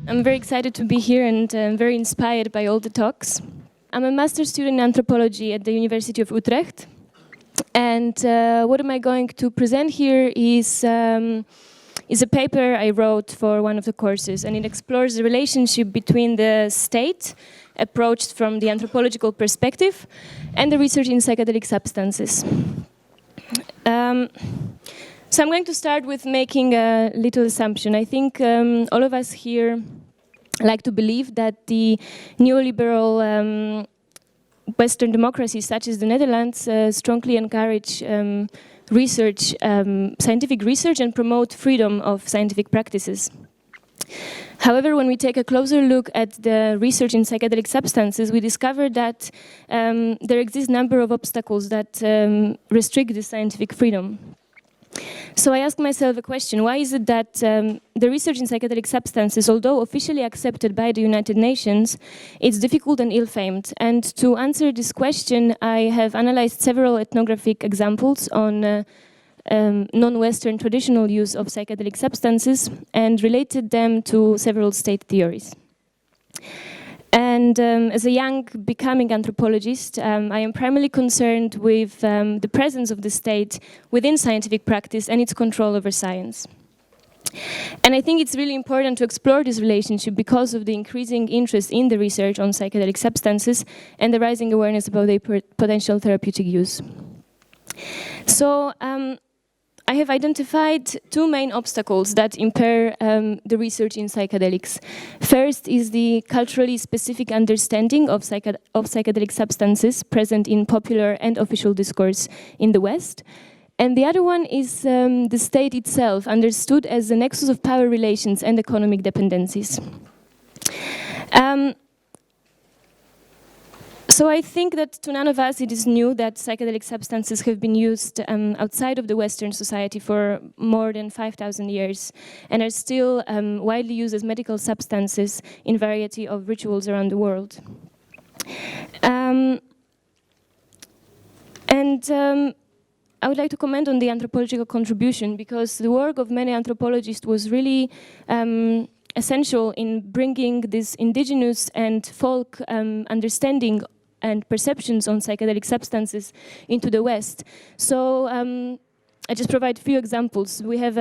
I'm very excited to be here and very inspired by all the talks. I'm a master's student in anthropology at the University of Utrecht. And what am I going to present here is a paper I wrote for one of the courses, and it explores the relationship between the state, approached from the anthropological perspective, and the research in psychedelic substances. So I'm going to start with making a little assumption. I think all of us here like to believe that the neoliberal Western democracies, such as the Netherlands, strongly encourage research, scientific research, and promote freedom of scientific practices. However, when we take a closer look at the research in psychedelic substances, we discover that there exist a number of obstacles that restrict the scientific freedom. So I asked myself a question: why is it that the research in psychedelic substances, although officially accepted by the United Nations, it's difficult and ill-famed? And to answer this question, I have analyzed several ethnographic examples on non-Western traditional use of psychedelic substances and related them to several state theories. And as a young becoming anthropologist, I am primarily concerned with the presence of the state within scientific practice and its control over science. And I think it's really important to explore this relationship because of the increasing interest in the research on psychedelic substances and the rising awareness about their potential therapeutic use. So I have identified two main obstacles that impair the research in psychedelics. First is the culturally specific understanding of psychedelic substances present in popular and official discourse in the West. And the other one is the state itself, understood as a nexus of power relations and economic dependencies. So I think that to none of us it is new that psychedelic substances have been used outside of the Western society for more than 5,000 years and are still widely used as medical substances in variety of rituals around the world. I would like to comment on the anthropological contribution, because the work of many anthropologists was really essential in bringing this indigenous and folk understanding and perceptions on psychedelic substances into the West. So I just provide a few examples. We have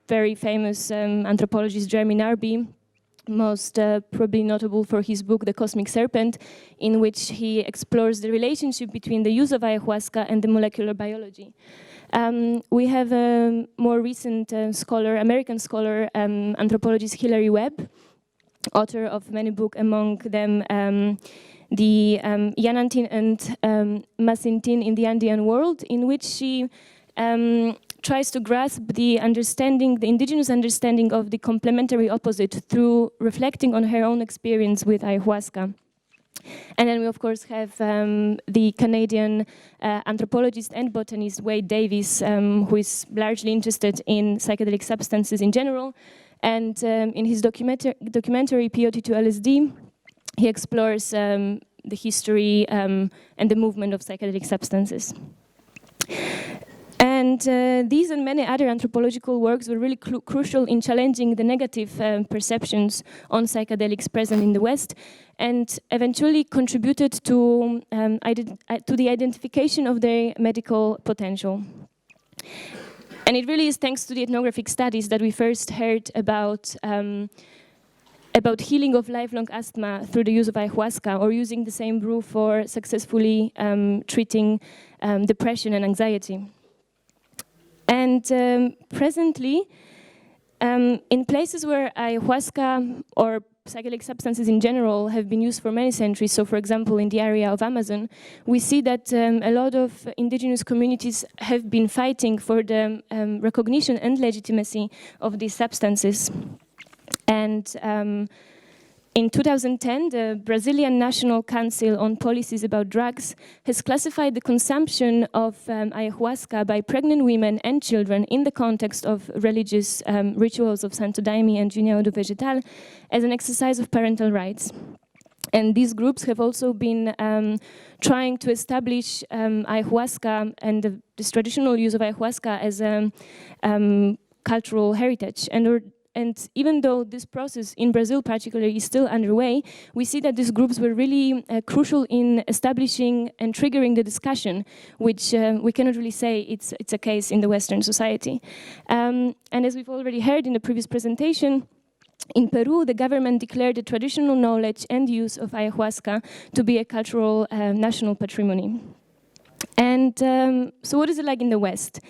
very famous anthropologist Jeremy Narby, most probably notable for his book The Cosmic Serpent, in which he explores the relationship between the use of ayahuasca and the molecular biology. We have a more recent scholar, American scholar, anthropologist Hilary Webb, author of many books, among them the Yanantin and Masintin in the Andean World, in which she tries to grasp the understanding, the indigenous understanding of the complementary opposite through reflecting on her own experience with ayahuasca. And then we, of course, have the Canadian anthropologist and botanist Wade Davis, who is largely interested in psychedelic substances in general. And in his documentary POT2LSD, he explores the history and the movement of psychedelic substances. And these and many other anthropological works were really crucial in challenging the negative perceptions on psychedelics present in the West, and eventually contributed to the identification of their medical potential. And it really is thanks to the ethnographic studies that we first heard about healing of lifelong asthma through the use of ayahuasca, or using the same brew for successfully treating depression and anxiety. And presently, in places where ayahuasca or psychedelic substances in general have been used for many centuries, so for example in the area of Amazon, we see that a lot of indigenous communities have been fighting for the recognition and legitimacy of these substances. And in 2010, the Brazilian National Council on Policies about Drugs has classified the consumption of ayahuasca by pregnant women and children in the context of religious rituals of Santo Daime and Junão do Vegetal as an exercise of parental rights. And these groups have also been trying to establish ayahuasca and this traditional use of ayahuasca as a cultural heritage. and even though this process in Brazil particularly is still underway, we see that these groups were really crucial in establishing and triggering the discussion, which we cannot really say it's a case in the Western society. And as we've already heard in the previous presentation, in Peru, the government declared the traditional knowledge and use of ayahuasca to be a cultural national patrimony. And so what is it like in the West?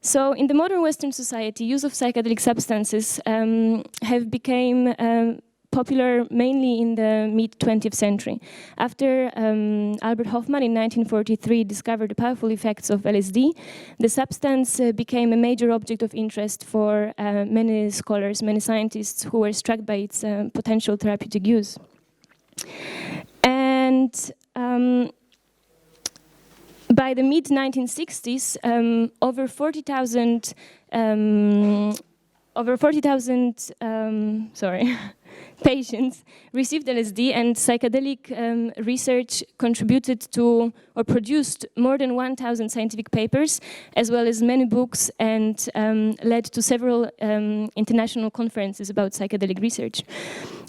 So in the modern Western society, use of psychedelic substances have become popular mainly in the mid-20th century. After Albert Hofmann in 1943 discovered the powerful effects of LSD, the substance became a major object of interest for many scholars, many scientists who were struck by its potential therapeutic use. And by the mid-1960s, over 40,000 patients received LSD, and psychedelic research contributed to or produced more than 1,000 scientific papers, as well as many books, and led to several international conferences about psychedelic research.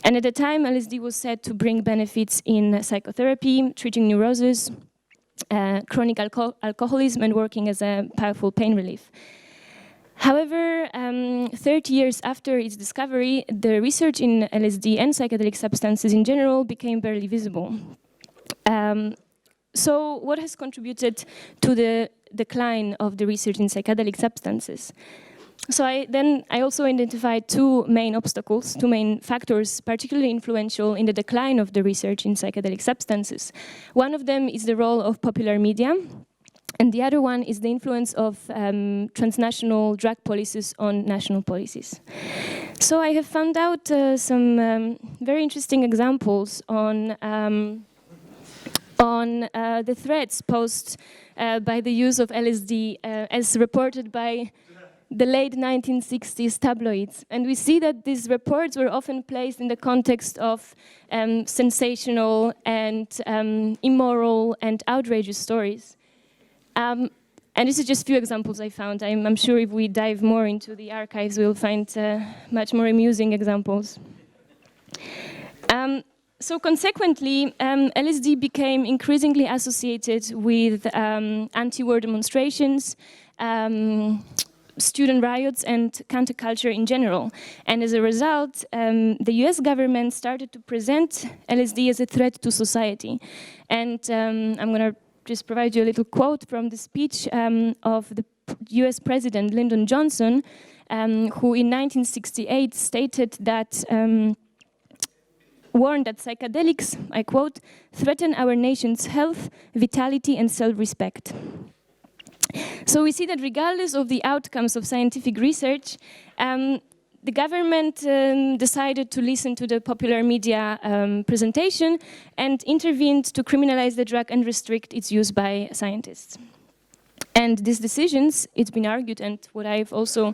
And at the time, LSD was said to bring benefits in psychotherapy, treating neurosis, chronic alcoholism, and working as a powerful pain relief. However, 30 years after its discovery, the research in LSD and psychedelic substances in general became barely visible. So what has contributed to the decline of the research in psychedelic substances? So I also identified two main obstacles, two main factors particularly influential in the decline of the research in psychedelic substances. One of them is the role of popular media, and the other one is the influence of transnational drug policies on national policies. So I have found out some very interesting examples on the threats posed by the use of LSD as reported by the late 1960s tabloids. And we see that these reports were often placed in the context of sensational and immoral and outrageous stories. And this is just a few examples I found. I'm sure if we dive more into the archives, we'll find much more amusing examples. So consequently, LSD became increasingly associated with anti-war demonstrations, student riots, and counterculture in general. And as a result, the US government started to present LSD as a threat to society. And I'm going to just provide you a little quote from the speech of the US President Lyndon Johnson, who in 1968 stated that, warned that psychedelics, I quote, threaten our nation's health, vitality, and self-respect. So we see that regardless of the outcomes of scientific research, the government decided to listen to the popular media presentation and intervened to criminalize the drug and restrict its use by scientists. And these decisions, it's been argued, and what I've also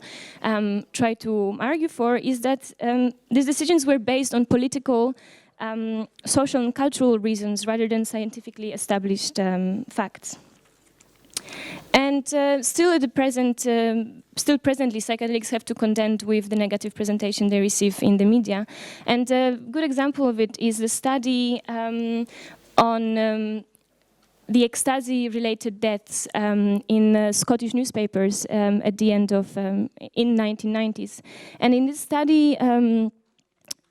tried to argue for, is that these decisions were based on political, social and cultural reasons rather than scientifically established facts. And still presently, psychedelics have to contend with the negative presentation they receive in the media. And a good example of it is the study on the ecstasy-related deaths in Scottish newspapers at the end of in 1990s. And in this study,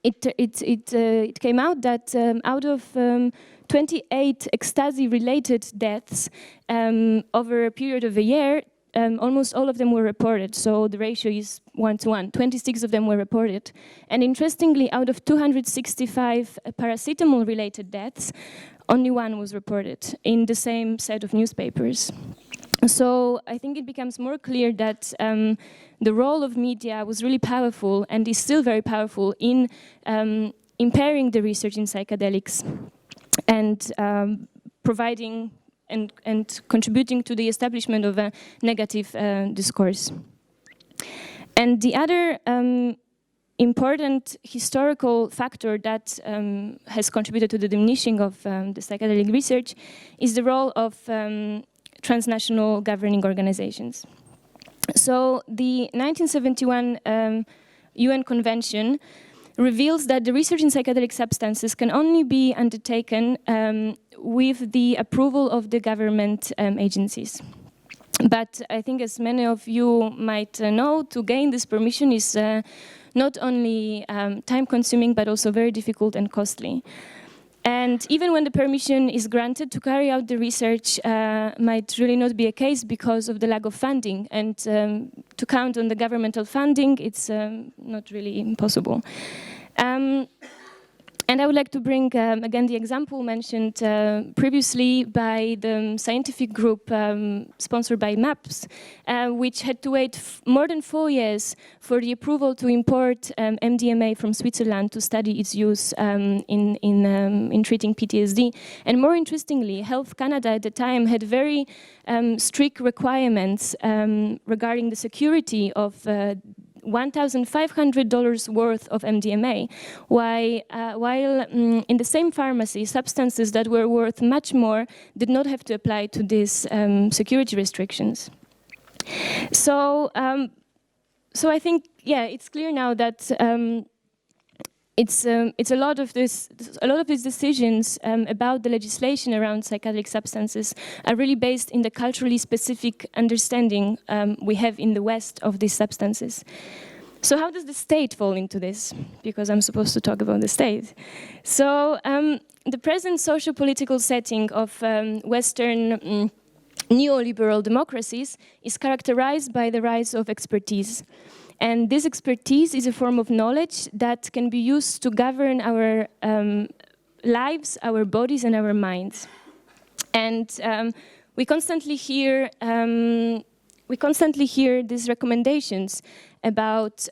it came out that out of 28 ecstasy-related deaths over a period of a year, almost all of them were reported. So the ratio is 1:1. 26 of them were reported. And interestingly, out of 265 paracetamol-related deaths, only one was reported in the same set of newspapers. So I think it becomes more clear that the role of media was really powerful and is still very powerful in impairing the research in psychedelics and providing and contributing to the establishment of a negative discourse. And the other important historical factor that has contributed to the diminishing of the psychedelic research is the role of transnational governing organizations. So the 1971 UN Convention reveals that the research in psychedelic substances can only be undertaken with the approval of the government agencies. But I think, as many of you might know, to gain this permission is not only time-consuming, but also very difficult and costly. And even when the permission is granted, to carry out the research might really not be a case because of the lack of funding. And to count on the governmental funding, it's not really possible. And I would like to bring, again, the example mentioned previously by the scientific group sponsored by MAPS, which had to wait more than 4 years for the approval to import MDMA from Switzerland to study its use in treating PTSD. And more interestingly, Health Canada at the time had very strict requirements regarding the security of $1,500 worth of MDMA, while in the same pharmacy, substances that were worth much more did not have to apply to these security restrictions. So I think, yeah, it's clear now that it's a lot of these decisions about the legislation around psychedelic substances are really based in the culturally specific understanding we have in the West of these substances. So how does the state fall into this? Because I'm supposed to talk about the state. So the present socio-political setting of Western neoliberal democracies is characterized by the rise of expertise. And this expertise is a form of knowledge that can be used to govern our lives, our bodies, and our minds. And we constantly hear these recommendations about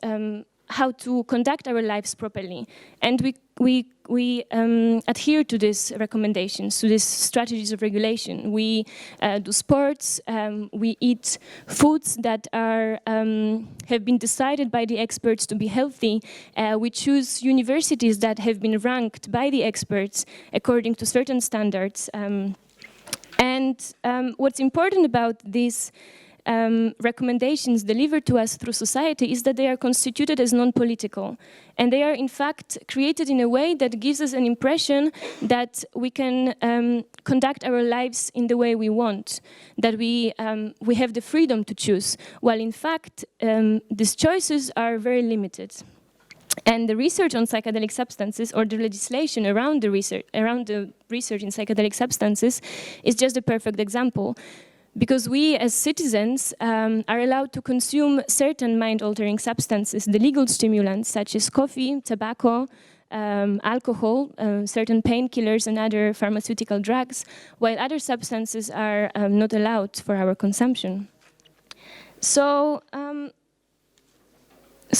how to conduct our lives properly. And we adhere to these recommendations, to these strategies of regulation. We do sports, we eat foods that are have been decided by the experts to be healthy. We choose universities that have been ranked by the experts according to certain standards. And what's important about these recommendations delivered to us through society is that they are constituted as non-political. And they are, in fact, created in a way that gives us an impression that we can conduct our lives in the way we want, that we have the freedom to choose, while in fact, these choices are very limited. And the research on psychedelic substances, or the legislation around the research in psychedelic substances, is just a perfect example. Because we, as citizens, are allowed to consume certain mind-altering substances, the legal stimulants, such as coffee, tobacco, alcohol, certain painkillers and other pharmaceutical drugs, while other substances are not allowed for our consumption. So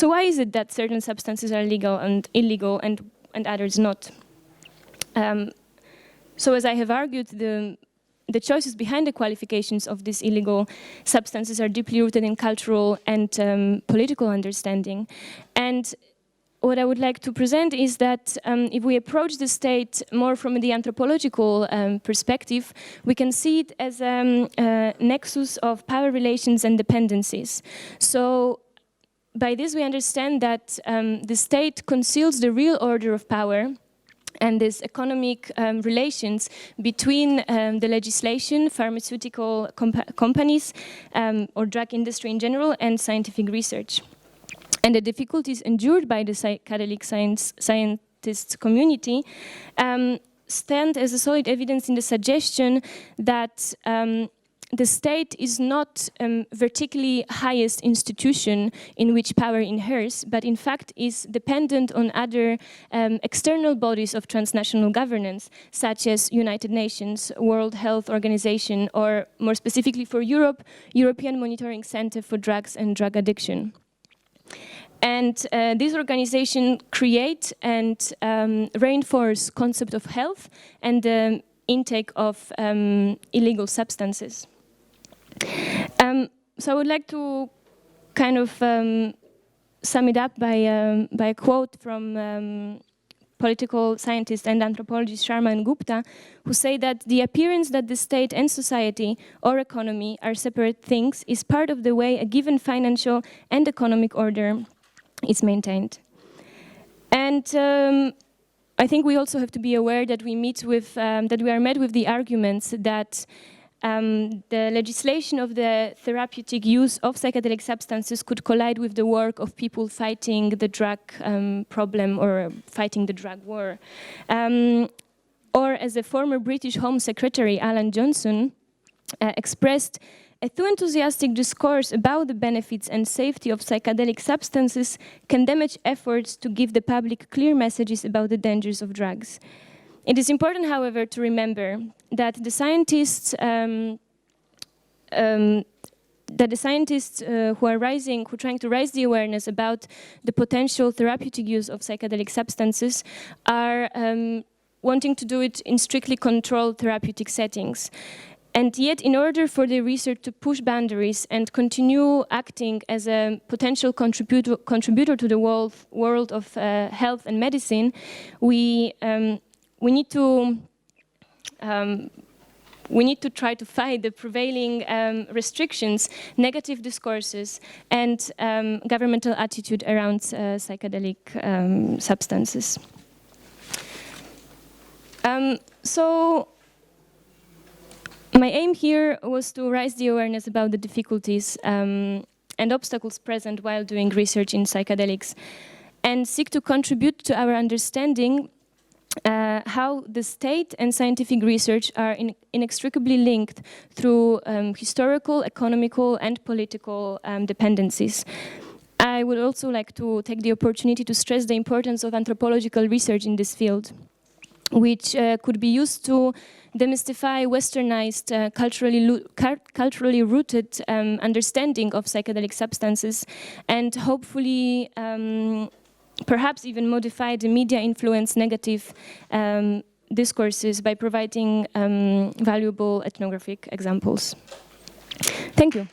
why is it that certain substances are legal and illegal and others not? So as I have argued, the choices behind the qualifications of these illegal substances are deeply rooted in cultural and political understanding. And what I would like to present is that if we approach the state more from the anthropological perspective, we can see it as a nexus of power relations and dependencies. So by this we understand that the state conceals the real order of power and these economic relations between the legislation, pharmaceutical companies, or drug industry in general, and scientific research. And the difficulties endured by the psychedelic scientists community stand as a solid evidence in the suggestion that the state is not vertically highest institution in which power inheres, but in fact is dependent on other external bodies of transnational governance, such as United Nations, World Health Organization, or more specifically for Europe, European Monitoring Center for Drugs and Drug Addiction. And these organizations create and reinforce concept of health and the intake of illegal substances. So I would like to kind of sum it up by a quote from political scientist and anthropologist Sharma and Gupta, who say that the appearance that the state and society or economy are separate things is part of the way a given financial and economic order is maintained. And I think we also have to be aware that we are met with the arguments that the legislation of the therapeutic use of psychedelic substances could collide with the work of people fighting the drug problem or fighting the drug war. Or as a former British Home Secretary, Alan Johnson, expressed, a too enthusiastic discourse about the benefits and safety of psychedelic substances can damage efforts to give the public clear messages about the dangers of drugs. It is important, however, to remember that the scientists who are trying to raise the awareness about the potential therapeutic use of psychedelic substances are wanting to do it in strictly controlled therapeutic settings. And yet, in order for the research to push boundaries and continue acting as a potential contributor to the world of health and medicine, we need to try to fight the prevailing restrictions, negative discourses, and governmental attitude around psychedelic substances. So my aim here was to raise the awareness about the difficulties and obstacles present while doing research in psychedelics and seek to contribute to our understanding how the state and scientific research are inextricably linked through historical, economical, and political dependencies. I would also like to take the opportunity to stress the importance of anthropological research in this field, which could be used to demystify westernized, culturally rooted understanding of psychedelic substances and hopefully perhaps even modify the media-influenced negative discourses by providing valuable ethnographic examples. Thank you.